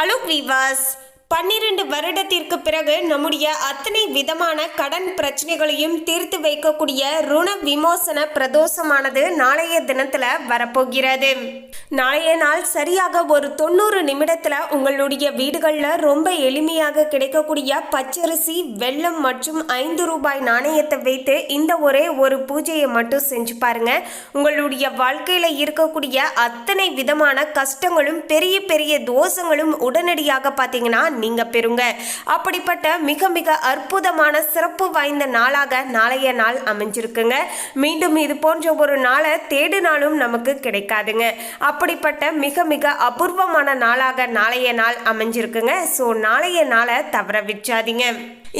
Hello viewers, 12 வருடத்திற்கு பிறகு நம்முடைய அத்தனை விதமான கடன் பிரச்சனைகளையும் தீர்த்து வைக்கக்கூடிய ருண விமோசன பிரதோஷமானது நாளைய தினத்துல வரப்போகிறது. நாளைய நாள் சரியாக ஒரு 90 நிமிடத்துல உங்களுடைய வீடுகளில் ரொம்ப எளிமையாக கிடைக்கக்கூடிய பச்சரிசி, வெல்லம் மற்றும் 5 ரூபாய் நாணயத்தை வைத்து இந்த ஒரே ஒரு பூஜையை மட்டும் செஞ்சு பாருங்க. உங்களுடைய வாழ்க்கையில இருக்கக்கூடிய அத்தனை விதமான கஷ்டங்களும் பெரிய பெரிய தோஷங்களும் உடனடியாக பார்த்தீங்கன்னா நீங்க பெறுங்க. அப்படிப்பட்ட மிக மிக அற்புதமான சிறப்பு வாய்ந்த நாளாக நாளைய நாள் அமைஞ்சிருக்குங்க. மீண்டும் இது போன்ற ஒரு நாளை தேடினாலும் நமக்கு கிடைக்காதுங்க. அப்படிப்பட்ட மிக மிக அபூர்வமான நாளாக நாளைய நாள் அமைஞ்சிருக்குங்க. ஸோ நாளைய நாளை தவற விச்சாதீங்க.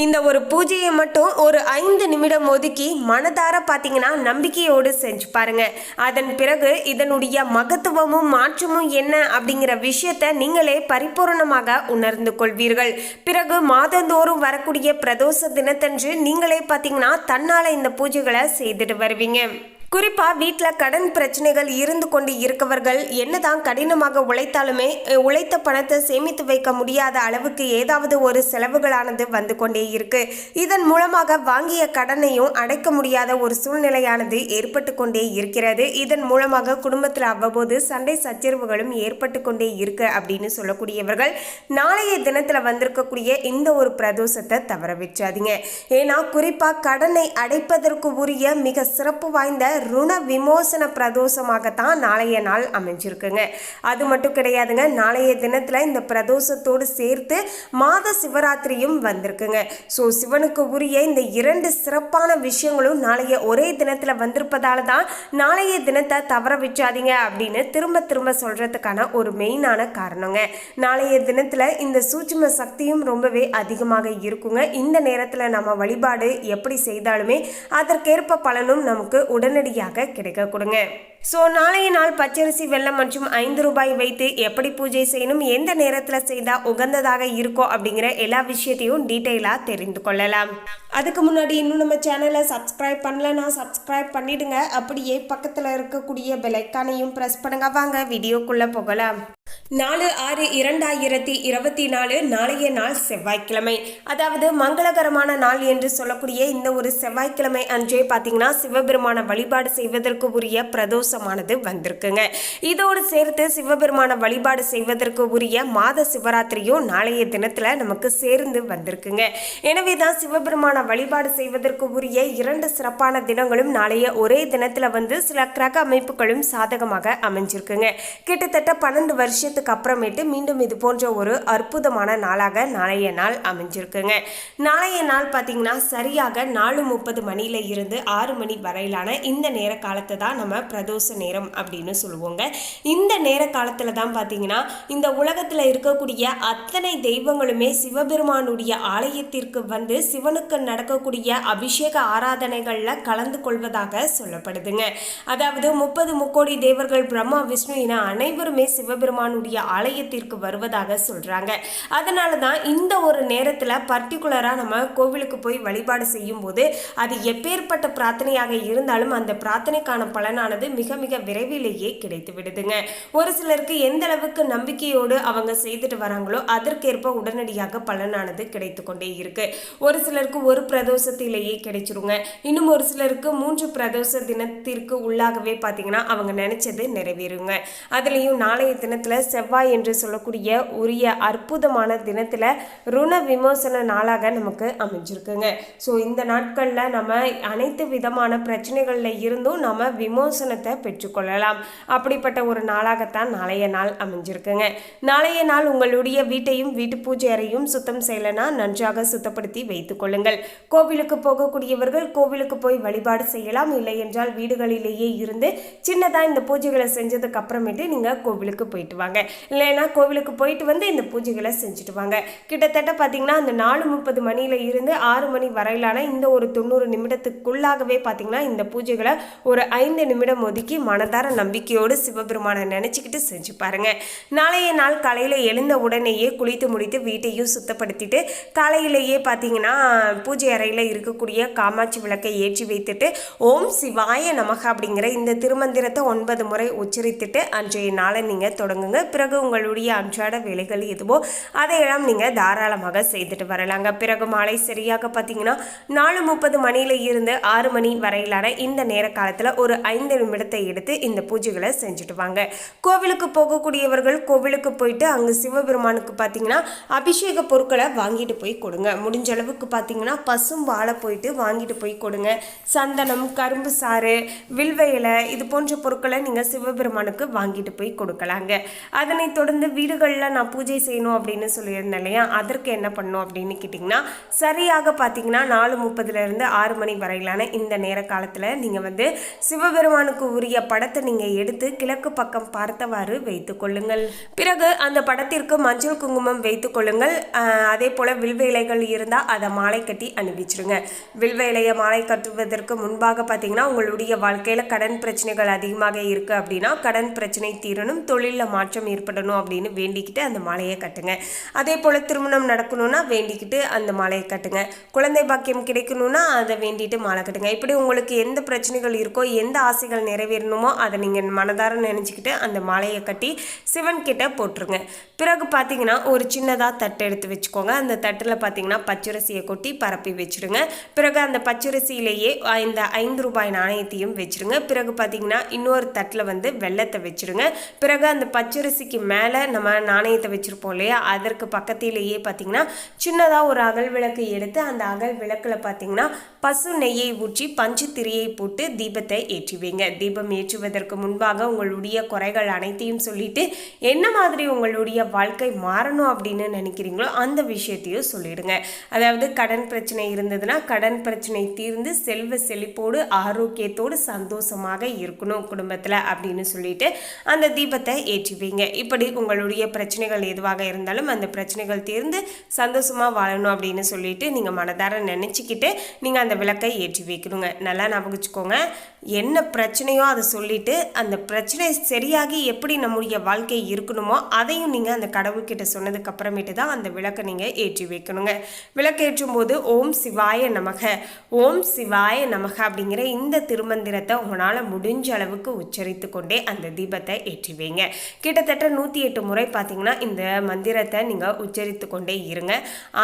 இந்த ஒரு பூஜையை மட்டும் ஒரு 5 நிமிடம் ஒதுக்கி மனதார பார்த்தீங்கன்னா நம்பிக்கையோடு செஞ்சு பாருங்க. அதன் பிறகு இதனுடைய மகத்துவமும் மாற்றமும் என்ன அப்படிங்கிற விஷயத்தை நீங்களே பரிபூர்ணமாக உணர்ந்து கொள்வீர்கள். பிறகு மாதந்தோறும் வரக்கூடிய பிரதோஷ தினத்தன்று நீங்களே பார்த்தீங்கன்னா தன்னால் இந்த பூஜைகளை செய்துட்டு வருவீங்க. குறிப்பாக வீட்டில் கடன் பிரச்சனைகள் இருந்து கொண்டு இருக்கவர்கள் என்னதான் கடினமாக உழைத்தாலுமே உழைத்த பணத்தை சேமித்து வைக்க முடியாத அளவுக்கு ஏதாவது ஒரு செலவுகளானது வந்து கொண்டே இருக்கு. இதன் மூலமாக வாங்கிய கடனையும் அடைக்க முடியாத ஒரு சூழ்நிலையானது ஏற்பட்டு கொண்டே இருக்கிறது. இதன் மூலமாக குடும்பத்தில் அவ்வப்போது சண்டை சச்சரவுகளும் ஏற்பட்டு கொண்டே இருக்கு அப்படின்னு சொல்லக்கூடியவர்கள் நாளைய தினத்தில் வந்திருக்கக்கூடிய இந்த ஒரு பிரதோஷத்தை தவற வச்சாதீங்க. ஏன்னா குறிப்பாக கடனை அடைப்பதற்கு உரிய மிக சிறப்பு வாய்ந்த ருண விமோசன பிரதோஷமாகத்தான் நாளைய நாள் அமைஞ்சிருக்குங்க. அது மட்டும் கிடையாதுங்க, நாளைய தினத்தில் இந்த பிரதோஷத்தோடு சேர்த்து மாத சிவராத்திரியும் வந்திருக்குங்க. ஸோ சிவனுக்கு உரிய இந்த 2 சிறப்பான விஷயங்களும் நாளைய ஒரே தினத்தில் வந்திருப்பதால தான் நாளைய தினத்தை தவற வச்சாதீங்க அப்படின்னு திரும்ப திரும்ப சொல்கிறதுக்கான ஒரு மெயினான காரணங்க. நாளைய தினத்தில் இந்த சூட்சும சக்தியும் ரொம்பவே அதிகமாக இருக்குங்க. இந்த நேரத்தில் நம்ம வழிபாடு எப்படி செய்தாலுமே அதற்கேற்ப பலனும் நமக்கு உடனடியாக கிடைக்க கொடுங்க. ஸோ நாளைய நாள் பச்சரிசி, வெல்லம் மற்றும் 5 ரூபாய் வைத்து எப்படி பூஜை செய்யணும், எந்த நேரத்தில் செய்தால் உகந்ததாக இருக்கோ அப்படிங்கிற எல்லா விஷயத்தையும் டீட்டெயிலாக தெரிந்து கொள்ளலாம். அதுக்கு முன்னாடி இன்னும் நம்ம சேனலை சப்ஸ்கிரைப் பண்ணலன்னா சப்ஸ்கிரைப் பண்ணிடுங்க. அப்படியே பக்கத்தில் இருக்கக்கூடிய பெல் ஐக்கானையும் ப்ரெஸ் பண்ணுங்க. வாங்க வீடியோக்குள்ளே போகலாம். 4/6/2024 நாளைய நாள் செவ்வாய்க்கிழமை, அதாவது மங்களகரமான நாள் என்று சொல்லக்கூடிய இந்த ஒரு செவ்வாய்க்கிழமை அன்றே பார்த்தீங்கன்னா சிவபெருமான வழிபாடு செய்வதற்கு உரிய பிரதோஷமானது வந்திருக்குங்க. இதோடு சேர்த்து சிவபெருமான வழிபாடு செய்வதற்கு உரிய மாத சிவராத்திரியும் நாளைய தினத்தில் நமக்கு சேர்ந்து வந்திருக்குங்க. எனவே தான் சிவபெருமான வழிபாடு செய்வதற்கு உரிய 2 சிறப்பான தினங்களும் நாளைய ஒரே தினத்தில் வந்து சில கிரக அமைப்புகளும் சாதகமாக அமைஞ்சிருக்குங்க. கிட்டத்தட்ட 12 வருஷத்துக்கு அப்புறமேட்டு மீண்டும் இது போன்ற ஒரு அற்புதமான நாளாக நாளைய நாள் அமைஞ்சிருக்குங்க. நாளைய நாள் பார்த்தீங்கன்னா சரியாக 4:30 மணியில இருந்து 6 மணி வரையிலான இந்த நேர காலத்தை தான் நம்ம பிரதோஷ நேரம் அப்படின்னு சொல்லுவோங்க. இந்த நேர காலத்தில் தான் பார்த்தீங்கன்னா இந்த உலகத்தில் இருக்கக்கூடிய அத்தனை தெய்வங்களுமே சிவபெருமானுடைய ஆலயத்திற்கு வந்து சிவனுக்கு நடக்கக்கூடிய அபிஷேக ஆராதனைகளில் கலந்து கொள்வதாக சொல்லப்படுதுங்க. அதாவது 30 முக்கோடி தேவர்கள், பிரம்மா, விஷ்ணு என அனைவருமே சிவபெருமானுடைய ஆலயத்திற்கு வருவதாக சொல்றாங்க. அதனால தான் இந்த ஒரு நேரத்தில் பர்டிகுலராக நம்ம கோவிலுக்கு போய் வழிபாடு செய்யும் போது அது எப்பேற்பட்ட பிரார்த்தனையாக இருந்தாலும் அந்த பிரார்த்தனைக்கான பலனானது மிக மிக விரைவிலேயே கிடைத்து விடுதுங்க. ஒரு சிலருக்கு எந்த அளவுக்கு நம்பிக்கையோடு அவங்க செய்துட்டு வராங்களோ அதற்கேற்ப உடனடியாக பலனானது கிடைத்து கொண்டே இருக்கு. ஒரு சிலருக்கு ஒரு பிரதோஷத்திலேயே கிடைச்சிருங்க. இன்னும் ஒரு சிலருக்கு 3 பிரதோஷ தினத்திற்கு உள்ளாகவே பார்த்தீங்கன்னா அவங்க நினைச்சது நிறைவேறுங்க. அதுலேயும் நாளைய தினத்தில் செவ்வாய் என்று சொல்லக்கூடிய உரிய அற்புதமான தினத்தில் ருண விமோசன நாளாக நமக்கு அமைஞ்சிருக்குங்க. ஸோ இந்த நாட்களில் நம்ம அனைத்து விதமான பிரச்சனைகளில் இருந்தும் நம்ம விமோசனத்தை பெற்றுக்கொள்ளலாம். அப்படிப்பட்ட ஒரு நாளாகத்தான் நாளைய நாள் அமைஞ்சிருக்குங்க. நாளைய நாள் உங்களுடைய வீட்டையும் வீட்டு பூஜை அறையும் சுத்தம் செய்யலைன்னா நன்றாக சுத்தப்படுத்தி வைத்துக் கொள்ளுங்கள். கோவிலுக்கு போகக்கூடியவர்கள் கோவிலுக்கு போய் வழிபாடு செய்யலாம். இல்லை என்றால் வீடுகளிலேயே இருந்து சின்னதாக இந்த பூஜைகளை செஞ்சதுக்கு அப்புறமேட்டு நீங்கள் கோவிலுக்கு போயிட்டு வாங்க. இல்லைன்னா கோவிலுக்கு போயிட்டு வந்து இந்த பூஜைகளை செஞ்சுட்டு வாங்க. கிட்டத்தட்ட பார்த்தீங்கன்னா அந்த 4:30 மணியில இருந்து 6 மணி வரையிலான இந்த ஒரு 90 நிமிடத்துக்குள்ளாகவே பார்த்தீங்கன்னா இந்த பூஜைகளை ஒரு 5 நிமிடம் ஒதுக்கி மனதார நம்பிக்கையோடு சிவபெருமானை நினச்சிக்கிட்டு செஞ்சு பாருங்க. நாளைய நாள் காலையில் எழுந்த உடனேயே குளித்து முடித்து வீட்டையும் சுத்தப்படுத்திட்டு காலையிலேயே பார்த்தீங்கன்னா பூஜை அறையில் இருக்கக்கூடிய காமாட்சி விளக்கை ஏற்றி வைத்துட்டு ஓம் சிவாய நமக அப்படிங்கிற இந்த திருமந்திரத்தை 9 முறை உச்சரித்துட்டு அன்றைய நாளை நீங்கள் தொடங்குங்க. பிறகு உங்களுடைய அன்றாட வேலைகள் எதுவோ அதையெல்லாம் நீங்கள் தாராளமாக செய்துட்டு வரலாங்க. பிறகு மாலை சரியாக பார்த்தீங்கன்னா 4:30 மணியில இருந்து 6 மணி வரையிலான இந்த நேர காலத்தில் ஒரு 5 நிமிடத்தை எடுத்து இந்த பூஜைகளை செஞ்சுட்டு வாங்க. கோவிலுக்கு போகக்கூடியவர்கள் கோவிலுக்கு போயிட்டு அங்கே சிவபெருமானுக்கு பார்த்தீங்கன்னா அபிஷேக பொருட்களை வாங்கிட்டு போய் கொடுங்க. முடிஞ்ச அளவுக்கு பார்த்தீங்கன்னா பசும் வாழை போயிட்டு வாங்கிட்டு போய் கொடுங்க. சந்தனம், கரும்பு சாறு, வில்வ இலை இது போன்ற பொருட்களை நீங்கள் சிவபெருமானுக்கு வாங்கிட்டு போய் கொடுக்கலாங்க. அதனை தொடர்ந்து வீடுகளில் நான் பூஜை செய்யணும் அப்படின்னு சொல்லியிருந்தேன் இல்லையா, அதற்கு என்ன பண்ணணும் அப்படின்னு கேட்டிங்கன்னா சரியாக பார்த்தீங்கன்னா 4:30 6 மணி வரையிலான இந்த நேர காலத்தில் நீங்கள் வந்து சிவபெருமானுக்கு உரிய படத்தை நீங்கள் எடுத்து கிழக்கு பக்கம் பார்த்தவாறு வைத்து கொள்ளுங்கள். பிறகு அந்த படத்திற்கு மஞ்சள் குங்குமம் வைத்து கொள்ளுங்கள். அதே போல் வில்வ இலைகள் இருந்தால் அதை மாலை கட்டி அனுப்பிச்சிருங்க. வில்வ இலையை மாலை கட்டுவதற்கு முன்பாக பார்த்தீங்கன்னா உங்களுடைய வாழ்க்கையில் கடன் பிரச்சனைகள் அதிகமாக இருக்குது அப்படின்னா கடன் பிரச்சனை தீரணும், தொழிலில் மாற்றம் ஏற்படணும் அப்படின்னு வேண்டிக்கிட்டு அந்த மாலையை கட்டுங்க. அதே போல் திருமணம் நடக்கணும்னா வேண்டிக்கிட்டு அந்த மாலையை கட்டுங்க. குழந்தை பாக்கியம் கிடைக்கணும்னா அதை வேண்டிட்டு மாலை கட்டுங்க. இப்படி உங்களுக்கு எந்த பிரச்சனைகள் இருக்கோ, எந்த ஆசைகள் நிறைவேறணுமோ அதை நீங்கள் மனதார நினச்சிக்கிட்டு அந்த மாலையை கட்டி சிவன் கிட்ட போட்டுருங்க. பிறகு பார்த்தீங்கன்னா ஒரு சின்னதாக தட்டு எடுத்து வச்சுக்கோங்க. அந்த தட்டில் பார்த்தீங்கன்னா பச்சரிசியை கொட்டி பரப்பி வச்சுடுங்க. பிறகு அந்த பச்சரிசியிலேயே இந்த 5 ரூபாய் நாணயத்தையும் வச்சுருங்க. பிறகு பார்த்தீங்கன்னா இன்னொரு தட்டில் வந்து வெள்ளத்தை வச்சுடுங்க. பிறகு அந்த பச்சரிசிக்கு மேலே நம்ம நாணயத்தை வச்சுருப்போம் இல்லையா, அதற்கு பக்கத்திலேயே பார்த்தீங்கன்னா சின்னதாக ஒரு அகல் விளக்கு எடுத்து அந்த அகல் விளக்கில் பார்த்தீங்கன்னா பசு நெய்யை ஊற்றி பஞ்சு திரியை போட்டு தீபத்தை ஏற்றுவீங்க. தீபம் ஏற்றுவதற்கு முன்பாக உங்களுடைய குறைகள் அனைத்தையும் சொல்லிட்டு என்ன மாதிரி உங்களுடைய வாழ்க்கை மாறணும் அப்படின்னு நினைக்கிறீங்களோ அந்த விஷயத்தையும் சொல்லிடுங்க. அதாவது கடன் பிரச்சனை இருந்ததுன்னா கடன் பிரச்சனை தீர்ந்து செல்வ செழிப்போடு ஆரோக்கியத்தோடு சந்தோஷமாக இருக்கணும் குடும்பத்தில் அப்படின்னு சொல்லிட்டு அந்த தீபத்தை ஏற்றுவீங்க. இப்படி உங்களுடைய பிரச்சனைகள் எதுவாக இருந்தாலும் அந்த பிரச்சனைகள் தீர்ந்து சந்தோஷமாக வாழணும் அப்படின்னு சொல்லிட்டு நீங்கள் மனதார நினச்சிக்கிட்டு நீங்கள் அந்த விளக்கை ஏற்றி வைக்கணுங்க. நல்லா ஞாபகம் வச்சுக்கோங்க, என்ன பிரச்சனையோ அதை சொல்லிட்டு அந்த பிரச்சனை சரியாகி எப்படி நம்முடைய வாழ்க்கை இருக்கணுமோ அதையும் நீங்கள் அந்த கடவுள்கிட்ட சொன்னதுக்கு அப்புறமேட்டு தான் அந்த விளக்கை நீங்கள் ஏற்றி வைக்கணுங்க. விளக்கு ஏற்றும் போது ஓம் சிவாய நமக, ஓம் சிவாய நமக அப்படிங்கிற இந்த திருமந்திரத்தை உங்களால் முடிஞ்ச அளவுக்கு உச்சரித்து கொண்டே அந்த தீபத்தை ஏற்றி வைங்க. கிட்டத்தட்ட 108 முறை பார்த்தீங்கன்னா இந்த மந்திரத்தை நீங்கள் உச்சரித்து கொண்டே இருங்க.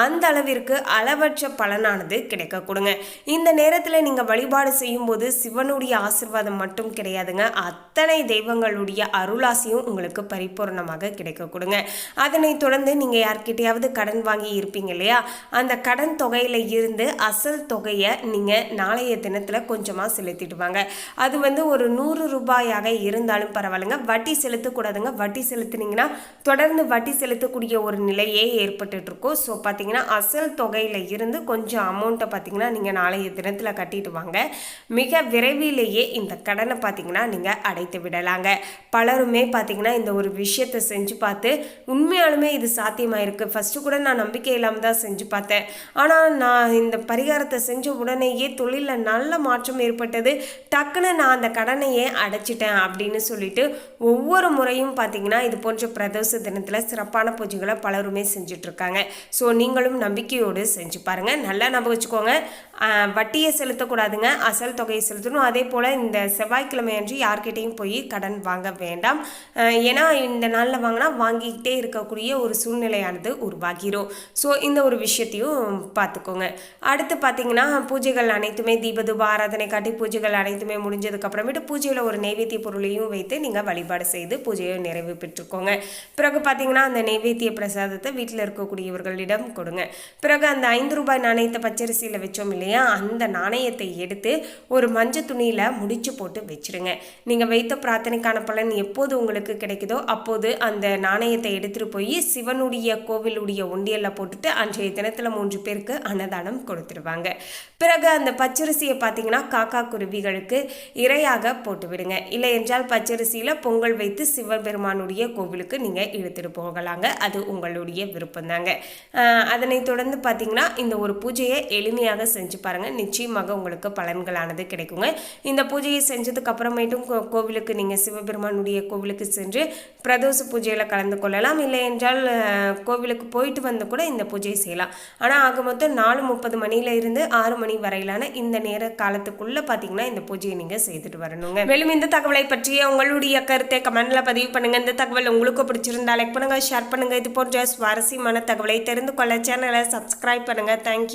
அந்த அளவிற்கு அளவற்ற பலனானது கிடைக்க கொடுங்க. இந்த நேரத்தில் நீங்கள் வழிபாடு செய்யும் போது சிவனுடைய ஆசீர்வாதம் மட்டும் கிடையாதுங்க, அத்தனை தெய்வங்களுடைய அருளாசியும் உங்களுக்கு பரிபூர்ணமாக கிடைக்க கொடுங்க. அதனை தொடர்ந்து நீங்கள் யார்கிட்டையாவது கடன் வாங்கி இருப்பீங்க இல்லையா, அந்த கடன் தொகையில் இருந்து அசல் தொகையை நீங்கள் நாளைய தினத்தில் கொஞ்சமாக செலுத்திடுவாங்க. அது வந்து ஒரு 100 ரூபாயாக இருந்தாலும் பரவாயில்லைங்க, வட்டி செலுத்தக்கூடாதுங்க. வட்டி செலுத்தினீங்கன்னா தொடர்ந்து வட்டி செலுத்தக்கூடிய ஒரு நிலையே ஏற்பட்டு இருக்கும். ஸோ பார்த்தீங்கன்னா அசல் தொகையில் இருந்து கொஞ்சம் அமௌண்ட்டை பார்த்தீங்கன்னா நீங்கள் நாளைய தினத்தில் கட்டிட்டு வாங்க. மிக விரைவிலேயே இந்த கடனை பார்த்தீங்கன்னா நீங்கள் அடைத்து விடலாங்க. பலருமே பார்த்தீங்கன்னா இந்த ஒரு விஷயத்தை செஞ்சு பார்த்து உண்மையாலுமே இது சாத்தியமாக இருக்குது. ஃபஸ்ட்டு கூட நான் நம்பிக்கை இல்லாமல் தான் செஞ்சு பார்த்தேன், ஆனால் நான் இந்த பரிகாரத்தை செஞ்ச உடனேயே தொழிலில் நல்ல மாற்றம் ஏற்பட்டது, டக்குன்னு நான் அந்த கடனையே அடைச்சிட்டேன் அப்படின்னு சொல்லிட்டு ஒவ்வொரு முறையும் பார்த்தீங்கன்னா இது போன்ற பிரதோஷ தினத்தில் சிறப்பான பூஜைகளை பலருமே செஞ்சுட்ருக்காங்க. ஸோ நீங்களும் நம்பிக்கையோடு செஞ்சு பாருங்கள். நல்லா நம்ப வச்சுக்கோங்க, வட்டியை செலுத்தக்கூடாதுங்க, அசல் தொகையை செலுத்தணும். அதே போல் இந்த செவ்வாய்க்கிழமை அன்று யார்கிட்டையும் போய் கடன் வாங்க வேண்டாம். ஏன்னா இந்த நாளில் வாங்கினா வாங்கிக்கிட்டே இருக்கக்கூடிய ஒரு சூழ்நிலையானது உருவாகிரும். ஸோ இந்த ஒரு விஷயத்தையும் பார்த்துக்கோங்க. அடுத்து பார்த்தீங்கன்னா பூஜைகள் அனைத்துமே தீபதூப ஆராதனை காட்டி பூஜைகள் அனைத்துமே முடிஞ்சதுக்கு அப்புறமேட்டு பூஜையில் ஒரு நைவேத்திய பொருளையும் வைத்து நீங்கள் வழிபாடு செய்து பூஜையை நிறைவு பெற்றுக்கோங்க. பிறகு பார்த்தீங்கன்னா அந்த நைவேத்திய பிரசாதத்தை வீட்டில் இருக்கக்கூடியவர்களிடம் கொடுங்க. பிறகு அந்த 5 ரூபாய் நாணயத்தை பச்சரிசியில் வச்சோம் இல்லையா, அந்த நாணயத்தை எடுத்து ஒரு மஞ்சள் துணியில் முடிச்சு போட்டு வச்சிருங்க. நீங்கள் வைத்த பிரார்த்தனைக்கான பலன் எப்போது உங்களுக்கு கிடைக்குதோ அப்போது அந்த நாணயத்தை எடுத்துகிட்டு போய் சிவனுடைய கோவிலுடைய ஒண்டியலில் போட்டுட்டு அன்றைய தினத்தில் 3 பேருக்கு அன்னதானம் கொடுத்துருவாங்க. பிறகு அந்த பச்சரிசியை பார்த்தீங்கன்னா காக்கா குருவிகளுக்கு இரையாக போட்டு விடுங்க. இல்லை என்றால் பச்சரிசியில் பொங்கல் வைத்து சிவபெருமானுடைய கோவிலுக்கு நீங்கள் இழுத்துட்டு போகலாங்க, அது உங்களுடைய விருப்பம் தாங்க. அதனை தொடர்ந்து பார்த்தீங்கன்னா இந்த ஒரு பூஜையை எளிமையாக செஞ்சு பாருங்கள், நிச்சயமாக உங்களுக்கு பலன்களானது கிடைக்குங்க. இந்த பூஜையை செஞ்சதுக்கு அப்புறமேட்டும் கோவிலுக்கு நீங்கள் சிவபெருமானுடைய கோவிலுக்கு சென்று பிரதோஷ பூஜையில் கலந்து கொள்ளலாம். இல்லை என்றால் கோவிலுக்கு போயிட்டு வந்து கூட இந்த பூஜையை செய்யலாம். ஆனால் ஆக மொத்தம் 4:30 மணியில இருந்து 6 மணி வரையிலான இந்த நேர காலத்துக்குள்ள பார்த்தீங்கன்னா இந்த பூஜையை நீங்கள் செய்துட்டு வரணுங்க. மேலும் இந்த தகவலை பற்றிய உங்களுடைய கருத்தை கமெண்ட்ல பதிவு பண்ணுங்க. இந்த தகவல் உங்களுக்கு பிடிச்சிருந்தா லைக் பண்ணுங்கள், ஷேர் பண்ணுங்கள். இது போன்ற சுவாரஸ்யமான தகவலை தெரிந்து கொள்ள சேனலை சப்ஸ்கிரைப் பண்ணுங்கள். தேங்க்யூ.